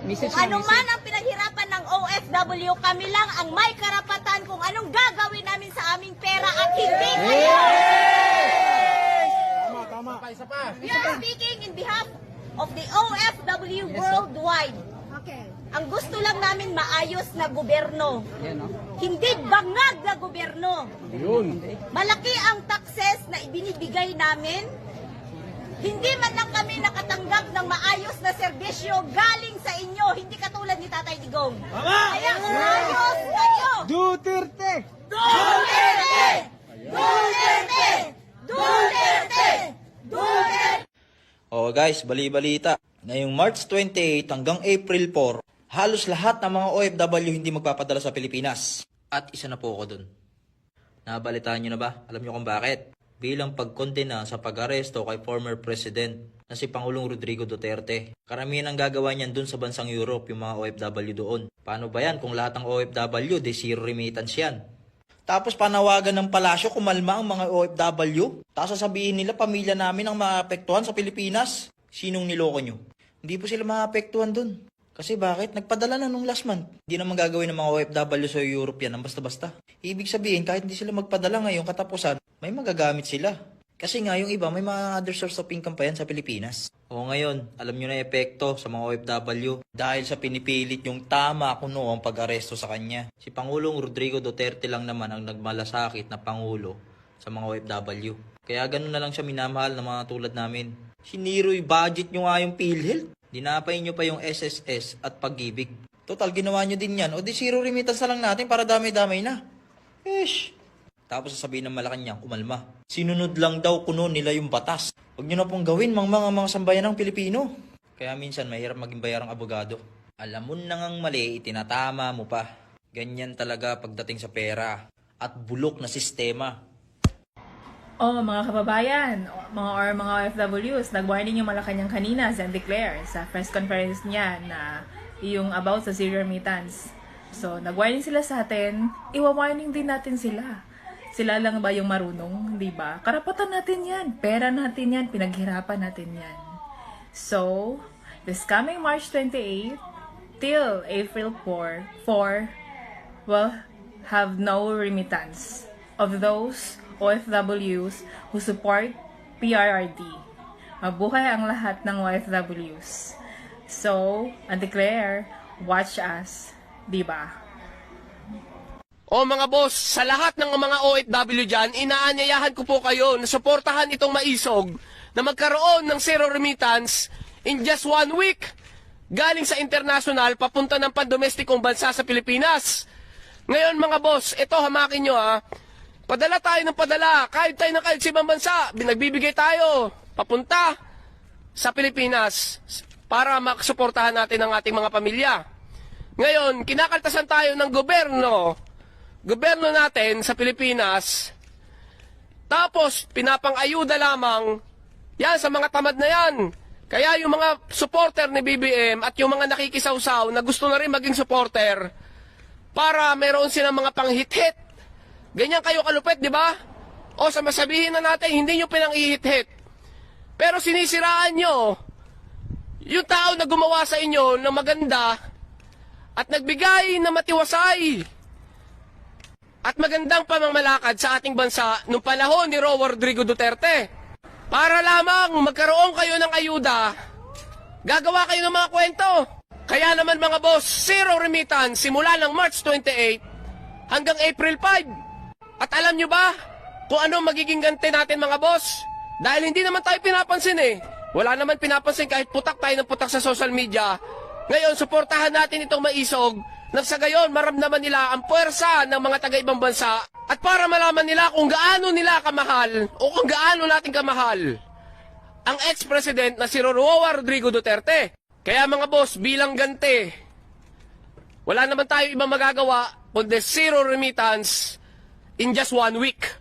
Message Kung ano man ang pinaghirapan ng OFW, kami lang ang may karapatan kung anong gagawin namin sa aming pera at hindi kayo. Tama. We are speaking in behalf of the OFW worldwide. Okay. Ang gusto lang namin maayos na gobyerno. Yan, no? Hindi bangag na gobyerno. Yun. Malaki ang taxes na ibinibigay namin. Hindi man lang kami nakatanggap ng maayos na serbisyo galing sa inyo. Hindi katulad ni Tatay Digong. Kaya ayos kayo! Duterte! Duterte! Duterte! Duterte! Duterte! O guys, bali-balita. Ngayong March 28 hanggang April 4, halos lahat ng mga OFW hindi magpapadala sa Pilipinas. At isa na po ako dun. Nabalitaan nyo na ba? Alam nyo kung bakit? Bilang pagkondena sa pag-aresto kay former President na si Pangulong Rodrigo Duterte. Karamihan ang gagawa niyan dun sa bansang Europe, yung mga OFW doon. Paano ba yan kung lahat ng OFW, de zero remittance yan? Tapos panawagan ng palasyo kumalma ang mga OFW. Tapos sasabihin nila pamilya namin ang maapektuhan sa Pilipinas. Sinong niloko nyo? Hindi po sila maapektuhan dun. Kasi bakit? Nagpadala na nung last month. Hindi naman gagawin ng mga OFW sa Europe yan ng basta-basta. Ibig sabihin, kahit hindi sila magpadala ngayong katapusan, may magagamit sila. Kasi nga yung iba, may mga other source of income pa yan sa Pilipinas. O ngayon, alam nyo na epekto sa mga OFW dahil sa pinipilit yung tama kuno ang pag-aresto sa kanya. Si Pangulong Rodrigo Duterte lang naman ang nagmalasakit na Pangulo sa mga OFW. Kaya ganun na lang siya minamahal ng mga tulad namin. Siniro'y budget nyo nga yung PhilHealth. Dinapay nyo pa yung SSS at Pag-ibig. Total, ginawa nyo din yan. O di zero remittance na lang natin para damay-damay na. Ish! Tapos sasabihin ng Malacanang, umalma. Sinunod lang daw kuno nila yung batas. Huwag nyo na pong gawin mga sambayan ng Pilipino. Kaya minsan mahirap maging bayarang abogado. Alam mo na ngang mali, itinatama mo pa. Ganyan talaga pagdating sa pera. At bulok na sistema. Oh, mga kababayan, mga OFWs, nag-warning yung Malacanang kanina, Zende Claire, sa press conference niya na yung about sa zero remittance. So, nag-warning sila sa atin, iwa-warning din natin sila. Sila lang ba yung marunong, di ba? Karapatan natin yan, pera natin yan, pinaghirapan natin yan. So, this coming March 28 till April 4 will have no remittance of those OFWs who support PRRD. Mabuhay ang lahat ng OFWs. So, I declare, watch us, diba? O mga boss, sa lahat ng mga OFW dyan, inaanyayahan ko po kayo na suportahan itong maisog na magkaroon ng zero remittance in just 1 week galing sa international papunta ng pandomestikong bansa sa Pilipinas. Ngayon mga boss, ito hamakin nyo ha. Padala tayo ng padala, kahit tayo ng kahit sa ibang bansa, binagbibigay tayo, papunta sa Pilipinas para makasuportahan natin ang ating mga pamilya. Ngayon, kinakaltasan tayo ng gobyerno natin sa Pilipinas, tapos pinapang-ayuda lamang yan sa mga tamad na yan. Kaya yung mga supporter ni BBM at yung mga nakikisawsaw na gusto na rin maging supporter para meron silang mga panghit-hit. Ganyan kayo kalupit, di ba? O sa masabihin na natin, hindi nyo pinang-ihit-hit. Pero sinisiraan nyo yung tao na gumawa sa inyo ng maganda at nagbigay na matiwasay at magandang pamamalakad sa ating bansa nung panahon ni Rodrigo Duterte. Para lamang magkaroon kayo ng ayuda, gagawa kayo ng mga kwento. Kaya naman mga boss, zero remittance simula ng March 28 hanggang April 5. At alam nyo ba kung ano magiging ganti natin mga boss? Dahil hindi naman tayo pinapansin eh. Wala naman pinapansin kahit putak tayo ng putak sa social media. Ngayon, suportahan natin itong maisog na sa gayon maramdaman nila ang puwersa ng mga taga-ibang bansa at para malaman nila kung gaano nila kamahal o kung gaano natin kamahal ang ex-president na si Rodrigo Duterte. Kaya mga boss, bilang ganti, wala naman tayo ibang magagawa kundi zero remittance in just 1 week.